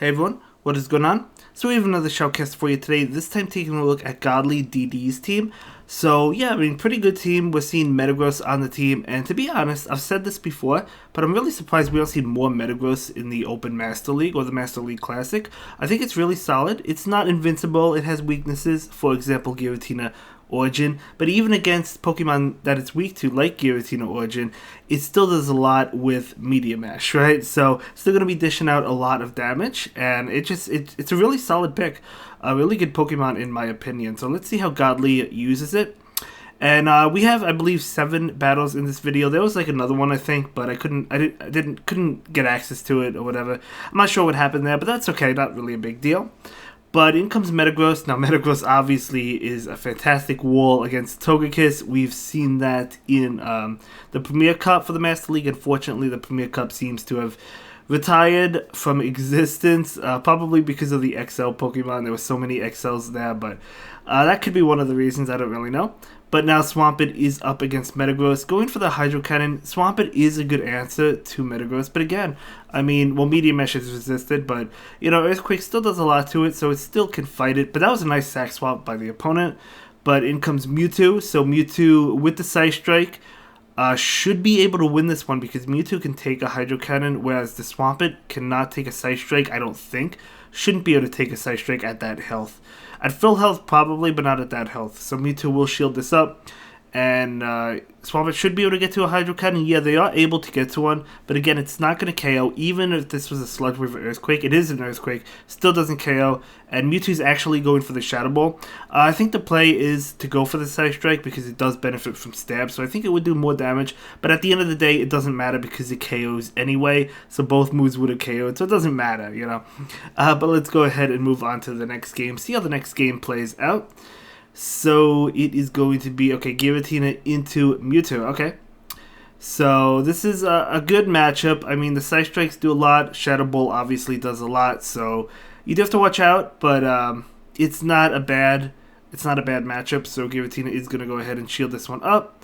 Hey everyone, what is going on? So we have another shoutcast for you today, this time taking a look at Godly DD's team. So yeah, I mean, pretty good team. We're seeing Metagross on the team, and to be honest, I've said this before, but I'm really surprised we don't see more Metagross in the Open Master League or the Master League Classic. I think it's really solid. It's not invincible, it has weaknesses, for example, Giratina Origin, but even against Pokemon that it's weak to, like Giratina Origin, it still does a lot with Media Mash, right? So still going to be dishing out a lot of damage, and it's a really solid pick, a really good Pokemon in my opinion. So let's see how Godly uses it. And we have, I believe, 7 battles in this video. There was like another one, I think, but I couldn't get access to it or whatever. I'm not sure what happened there, but that's okay. Not really a big deal. But in comes Metagross. Now, Metagross obviously is a fantastic wall against Togekiss. We've seen that in the Premier Cup for the Master League. Unfortunately, the Premier Cup seems to have retired from existence, probably because of the XL Pokemon. There were so many XLs there, but that could be one of the reasons. I don't really know. But now Swampert is up against Metagross. Going for the Hydro Cannon, Swampert is a good answer to Metagross. But again, I mean, well, Media Mesh is resisted, but, you know, Earthquake still does a lot to it, so it still can fight it. But that was a nice sack swap by the opponent. But in comes Mewtwo. So Mewtwo with the Psy Strike should be able to win this one because Mewtwo can take a Hydro Cannon, whereas the Swampert cannot take a Psy Strike, I don't think. Shouldn't be able to take a Psy Strike at that health. At full health, probably, but not at that health. So Mewtwo will shield this up. And Swampert should be able to get to a Hydro Cannon. Yeah, they are able to get to one. But again, it's not going to KO. Even if this was a Sludge Wave or Earthquake, it is an Earthquake. Still doesn't KO. And Mewtwo's actually going for the Shadow Ball. I think the play is to go for the Psy Strike because it does benefit from Stab. So I think it would do more damage. But at the end of the day, it doesn't matter because it KOs anyway. So both moves would have KO'd. So it doesn't matter, you know. But let's go ahead and move on to the next game. See how the next game plays out. So it is going to be, okay, Giratina into Mewtwo, okay. So this is a good matchup. I mean, the Psy Strikes do a lot. Shadow Ball obviously does a lot, so you do have to watch out, but it's not a bad matchup. So Giratina is going to go ahead and shield this one up.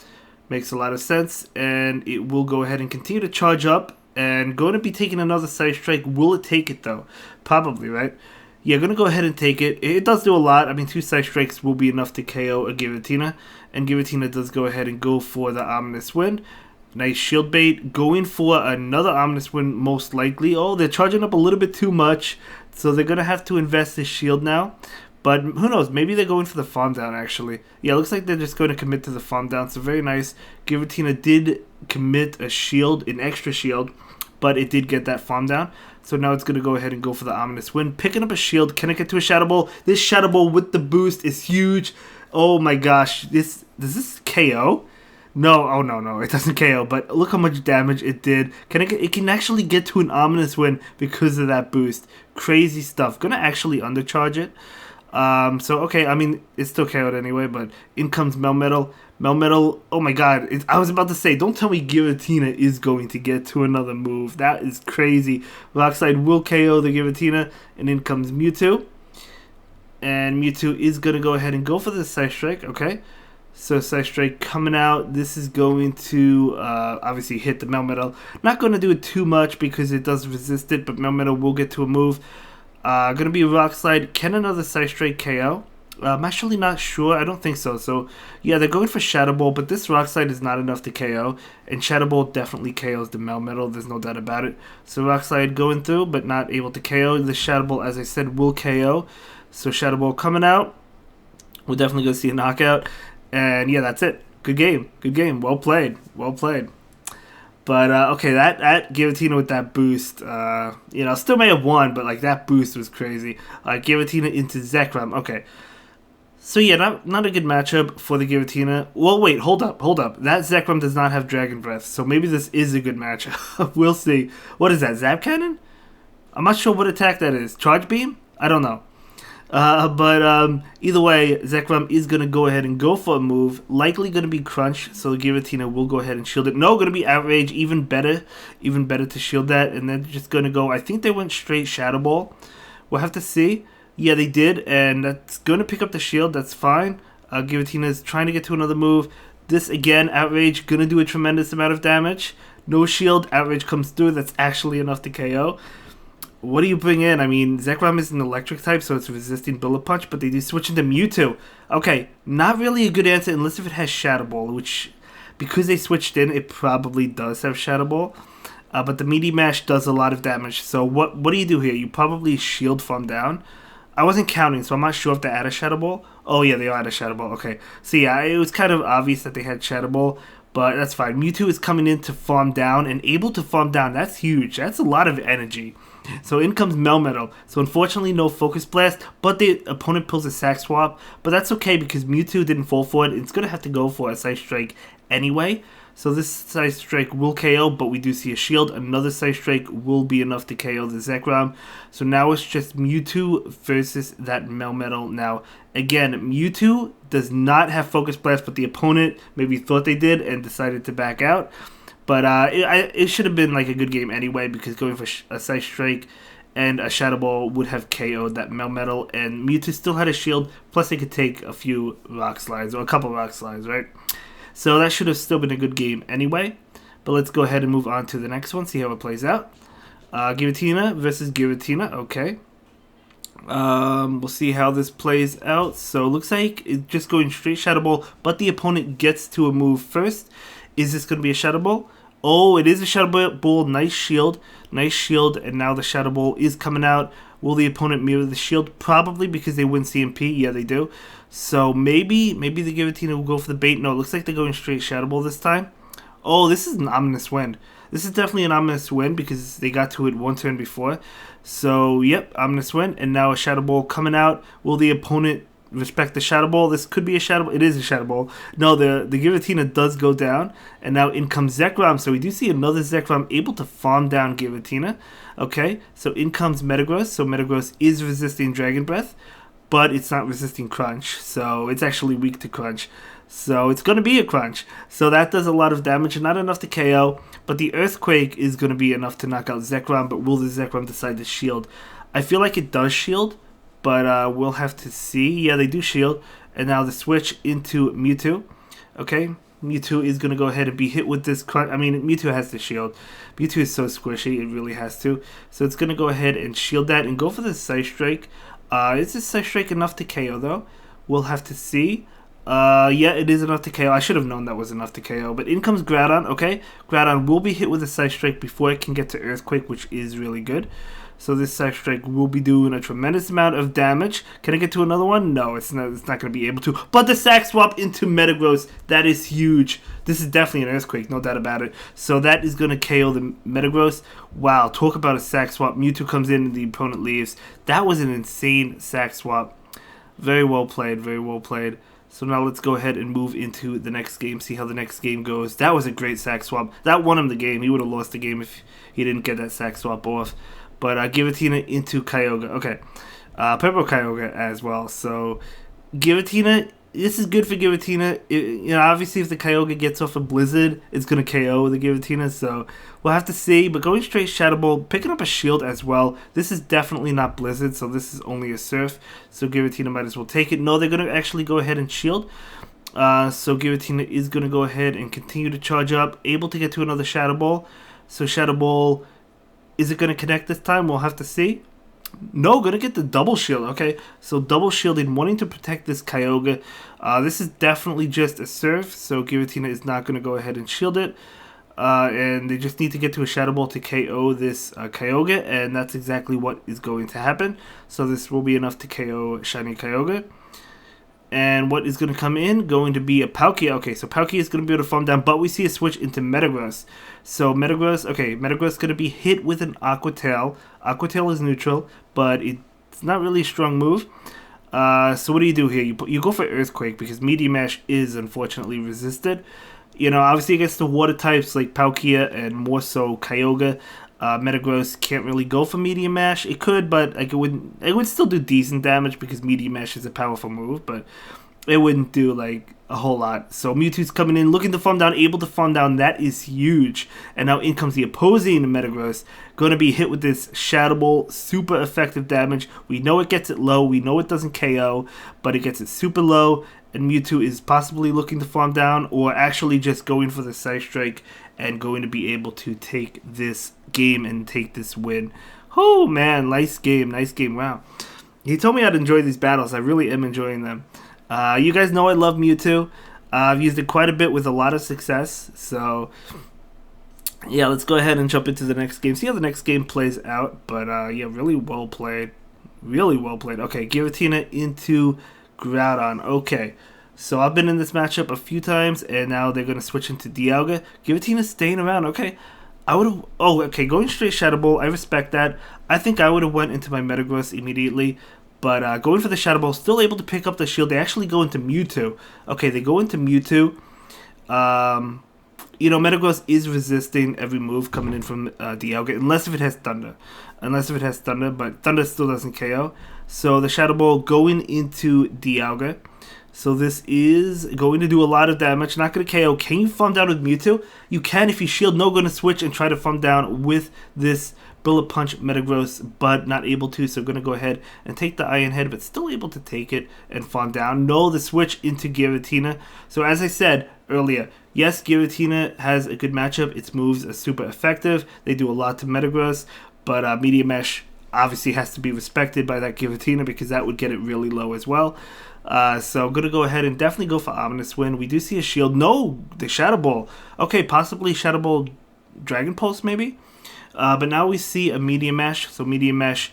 Makes a lot of sense, and it will go ahead and continue to charge up, and going to be taking another Psy Strike. Will it take it, though? Probably, right? Yeah, going to go ahead and take it. It does do a lot. I mean, 2 Psy Strikes will be enough to KO a Giratina. And Giratina does go ahead and go for the Ominous Wind. Nice shield bait. Going for another Ominous Wind, most likely. Oh, they're charging up a little bit too much. So they're going to have to invest this shield now. But who knows? Maybe they're going for the Farm Down, actually. Yeah, it looks like they're just going to commit to the Farm Down. So very nice. Giratina did commit a shield, an extra shield. But it did get that Farm Down. So now it's going to go ahead and go for the Ominous Wind. Picking up a shield. Can it get to a Shadow Ball? This Shadow Ball with the boost is huge. Oh my gosh. Does this KO? No. Oh, no. It doesn't KO. But look how much damage it did. It can actually get to an Ominous Wind because of that boost. Crazy stuff. Going to actually undercharge it. So, okay, I mean, it's still KO'd anyway, but in comes Melmetal. Melmetal, oh my god, I was about to say, don't tell me Giratina is going to get to another move. That is crazy. Rock Slide will KO the Giratina, and in comes Mewtwo. And Mewtwo is going to go ahead and go for the Psy Strike, okay? So Psy Strike coming out. This is going to obviously hit the Melmetal. Not going to do it too much because it does resist it, but Melmetal will get to a move. Going to be a Rock Slide. Can another Psy Strike KO? I'm actually not sure. I don't think so. So, yeah, they're going for Shadow Ball, but this Rock Slide is not enough to KO. And Shadow Ball definitely KOs the Melmetal. There's no doubt about it. So, Rock Slide going through, but not able to KO. The Shadow Ball, as I said, will KO. So, Shadow Ball coming out. We're definitely going to see a knockout. And, yeah, that's it. Good game. Good game. Well played. Well played. But, okay, that Giratina with that boost, you know, still may have won, but, like, that boost was crazy. Giratina into Zekrom. Okay. So, yeah, not a good matchup for the Giratina. Well, wait, hold up. That Zekrom does not have Dragon Breath, so maybe this is a good matchup. We'll see. What is that, Zap Cannon? I'm not sure what attack that is. Charge Beam? I don't know. But either way, Zekrom is going to go ahead and go for a move. Likely going to be Crunch, so Giratina will go ahead and shield it. No, going to be Outrage, even better to shield that. And then just going to go, I think they went straight Shadow Ball. We'll have to see. Yeah, they did, and that's going to pick up the shield. That's fine. Giratina is trying to get to another move. This, again, Outrage, going to do a tremendous amount of damage. No shield, Outrage comes through. That's actually enough to KO. what do you bring in? I mean, Zekrom is an electric type, so it's resisting Bullet Punch, but they do switch into Mewtwo. Okay, not really a good answer unless if it has Shadow Ball, which, because they switched in, it probably does have Shadow Ball. But the Meaty Mash does a lot of damage. So what do you do here? You probably shield Farm down. I wasn't counting, so I'm not sure if they add a Shadow Ball. Oh yeah, they add a Shadow Ball. Okay, so yeah, it was kind of obvious that they had Shadow Ball, but that's fine. Mewtwo is coming in to farm down and able to farm down. That's huge. That's a lot of energy. So in comes Melmetal. So unfortunately no Focus Blast, but the opponent pulls a Sack Swap. But that's okay because Mewtwo didn't fall for it. It's going to have to go for a Side Strike anyway. So this Side Strike will KO, but we do see a shield. Another Side Strike will be enough to KO the Zekrom. So now it's just Mewtwo versus that Melmetal. Now, again, Mewtwo does not have Focus Blast, but the opponent maybe thought they did and decided to back out. But it should have been like a good game anyway, because going for a Side Strike and a Shadow Ball would have KO'd that Melmetal, and Mewtwo still had a shield, plus they could take a few Rock Slides, or a couple Rock Slides, right? So that should have still been a good game anyway. But let's go ahead and move on to the next one, see how it plays out. Giratina versus Giratina, okay. We'll see how this plays out. So it looks like it's just going straight Shadow Ball, but the opponent gets to a move first. Is this going to be a Shadow Ball? Oh, it is a Shadow Ball. Nice shield. Nice shield, and now the Shadow Ball is coming out. Will the opponent mirror the shield? Probably, because they win CMP. Yeah, they do. So maybe the Giratina will go for the bait. No, it looks like they're going straight Shadow Ball this time. Oh, this is an ominous win. This is definitely an ominous win because they got to it one turn before. So, yep, ominous win. And now a Shadow Ball coming out. Will the opponent respect the Shadow Ball? This could be a Shadow Ball. It is a Shadow Ball. No, the Giratina does go down. And now in comes Zekrom. So we do see another Zekrom able to farm down Giratina. Okay, so in comes Metagross. So Metagross is resisting Dragon Breath, but it's not resisting Crunch. So it's actually weak to Crunch. So it's going to be a Crunch. So that does a lot of damage, not enough to KO. But the Earthquake is going to be enough to knock out Zekrom. But will the Zekrom decide to shield? I feel like it does shield, but we'll have to see. Yeah, they do shield. And now the switch into Mewtwo. Okay, Mewtwo is going to go ahead and be hit with this Crunch. I mean, Mewtwo has to shield. Mewtwo is so squishy, it really has to. So it's going to go ahead and shield that and go for the Side Strike. Is this Side Strike enough to KO, though? We'll have to see. Yeah, it is enough to KO. I should have known that was enough to KO. But in comes Groudon, okay? Groudon will be hit with a Side Strike before it can get to Earthquake, which is really good. So this Side Strike will be doing a tremendous amount of damage. Can I get to another one? No, it's not going to be able to. But the Sack Swap into Metagross, that is huge. This is definitely an Earthquake, no doubt about it. So that is going to KO the Metagross. Wow, talk about a Sack Swap. Mewtwo comes in and the opponent leaves. That was an insane Sack Swap. Very well played, very well played. So now let's go ahead and move into the next game, see how the next game goes. That was a great Sack Swap. That won him the game. He would have lost the game if he didn't get that Sack Swap off. But Giratina into Kyogre. Okay. Purple Kyogre as well. So Giratina, this is good for Giratina. Obviously if the Kyogre gets off a Blizzard, it's going to KO the Giratina. So we'll have to see. But going straight Shadow Ball, picking up a shield as well. This is definitely not Blizzard, so this is only a Surf. So Giratina might as well take it. No, they're going to actually go ahead and shield. So Giratina is going to go ahead and continue to charge up. Able to get to another Shadow Ball. So Shadow Ball, is it going to connect this time? We'll have to see. No, going to get the double shield. Okay, so double shielding, wanting to protect this Kyogre. This is definitely just a Surf, so Giratina is not going to go ahead and shield it. And they just need to get to a Shadow Ball to KO this Kyogre, and that's exactly what is going to happen. So this will be enough to KO Shiny Kyogre. And what is going to come in? Going to be a Palkia. Okay, so Palkia is going to be able to farm down, but we see a switch into Metagross. So Metagross, okay, Metagross is going to be hit with an Aqua Tail. Aqua Tail is neutral, but it's not really a strong move. So what do you do here? You go for Earthquake because Meteor Mash is unfortunately resisted. Obviously against the water types like Palkia and more so Kyogre, Metagross can't really go for Meteor Mash. It could, but it would still do decent damage because Meteor Mash is a powerful move, but it wouldn't do like a whole lot. So Mewtwo's coming in, looking to farm down, able to farm down. That is huge. And now in comes the opposing Metagross, going to be hit with this Shadow Ball, super effective damage. We know it gets it low, we know it doesn't KO, but it gets it super low. And Mewtwo is possibly looking to farm down, or actually just going for the Side Strike and going to be able to take this game and take this win. Oh man, nice game, nice game. Wow. He told me I'd enjoy these battles. I really am enjoying them. You guys know I love Mewtwo. I've used it quite a bit with a lot of success. So, yeah, let's go ahead and jump into the next game. See how the next game plays out. But, yeah, really well played. Really well played. Okay, Giratina into Groudon. Okay, so I've been in this matchup a few times, and now they're going to switch into Dialga. Giratina's staying around. Okay, I would have... Oh, okay, going straight Shadow Ball. I respect that. I think I would have went into my Metagross immediately. But going for the Shadow Ball, still able to pick up the shield. They actually go into Mewtwo. Okay, they go into Mewtwo. You know, Metagross is resisting every move coming in from Dialga, unless if it has Thunder. But Thunder still doesn't KO. So the Shadow Ball going into Dialga. So this is going to do a lot of damage. Not going to KO. Can you farm down with Mewtwo? You can if you shield. No, going to switch and try to farm down with this Bullet Punch Metagross, but not able to. So going to go ahead and take the Iron Head, but still able to take it and farm down. No, the switch into Giratina. So as I said earlier, yes, Giratina has a good matchup. Its moves are super effective. They do a lot to Metagross, but Media Mesh obviously has to be respected by that Giratina because that would get it really low as well. So I'm going to go ahead and definitely go for Ominous Wind. We do see a shield. No, the Shadow Ball. Okay, possibly Shadow Ball Dragon Pulse maybe. But now we see a Media Mesh. So Media Mesh,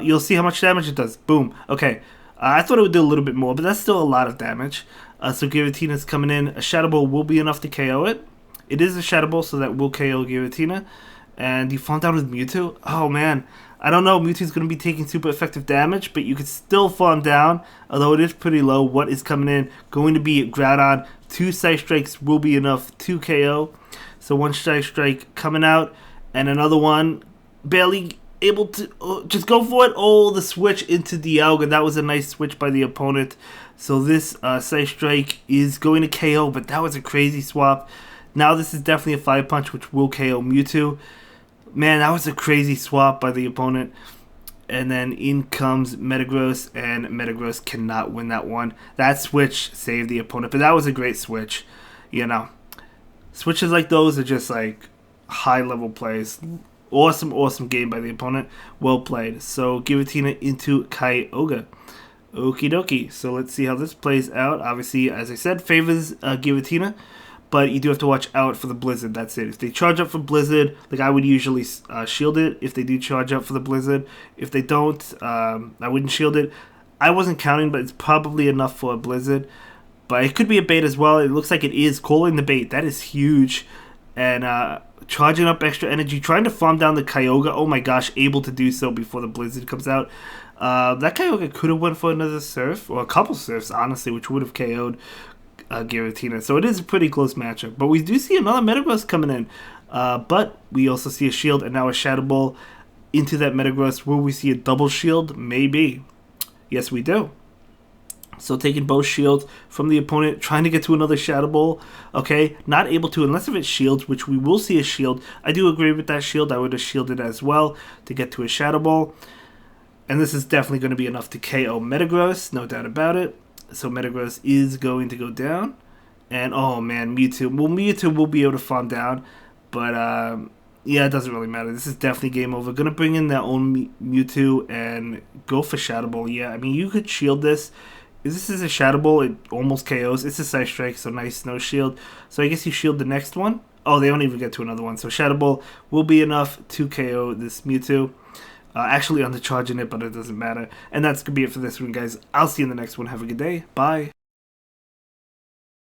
you'll see how much damage it does. Boom. Okay. I thought it would do a little bit more, but that's still a lot of damage. So Giratina's coming in. A Shadow Ball will be enough to KO it. It is a Shadow Ball, so that will KO Giratina. And you farmed out with Mewtwo? Oh, man. I don't know. Mewtwo's going to be taking super effective damage, but you could still farm down, although it is pretty low. What is coming in? Going to be Groudon. 2 Side Strikes will be enough to KO. So 1 Side Strike coming out, and another one barely able to just go for it. Oh, the switch into Dialga. That was a nice switch by the opponent. So this Side Strike is going to KO, but that was a crazy swap. Now this is definitely a 5-punch, which will KO Mewtwo. Man, that was a crazy swap by the opponent. And then in comes Metagross, and Metagross cannot win that one. That switch saved the opponent, but that was a great switch. You know, switches like those are just like high-level plays. Awesome, awesome game by the opponent. Well played. So Giratina into Kyogre. Okie dokie. So let's see how this plays out. Obviously, as I said, favors Giratina. But you do have to watch out for the Blizzard. That's it. If they charge up for Blizzard, like I would usually shield it if they do charge up for the Blizzard. If they don't, I wouldn't shield it. I wasn't counting, but it's probably enough for a Blizzard. But it could be a bait as well. It looks like it is. Calling the bait. That is huge. And charging up extra energy. Trying to farm down the Kyogre. Oh my gosh. Able to do so before the Blizzard comes out. That Kyogre could have went for another Surf. Or a couple Surfs, honestly, which would have KO'd Giratina. So it is a pretty close matchup. But we do see another Metagross coming in. But we also see a shield and now a Shadow Ball into that Metagross. Will we see a double shield? Maybe. Yes, we do. So taking both shields from the opponent, trying to get to another Shadow Ball. Okay, not able to unless if it shields, which we will see a shield. I do agree with that shield. I would have shielded as well to get to a Shadow Ball. And this is definitely going to be enough to KO Metagross, no doubt about it. So Metagross is going to go down. And, oh man, Mewtwo. Well, Mewtwo will be able to farm down. But, yeah, it doesn't really matter. This is definitely game over. Going to bring in their own Mewtwo and go for Shadow Ball. Yeah, I mean, you could shield this. If this is a Shadow Ball, it almost KOs. It's a Side Strike, so nice, no shield. So I guess you shield the next one. Oh, they don't even get to another one. So Shadow Ball will be enough to KO this Mewtwo. Actually undercharging it, but it doesn't matter. And that's going to be it for this one, guys. I'll see you in the next one. Have a good day. Bye.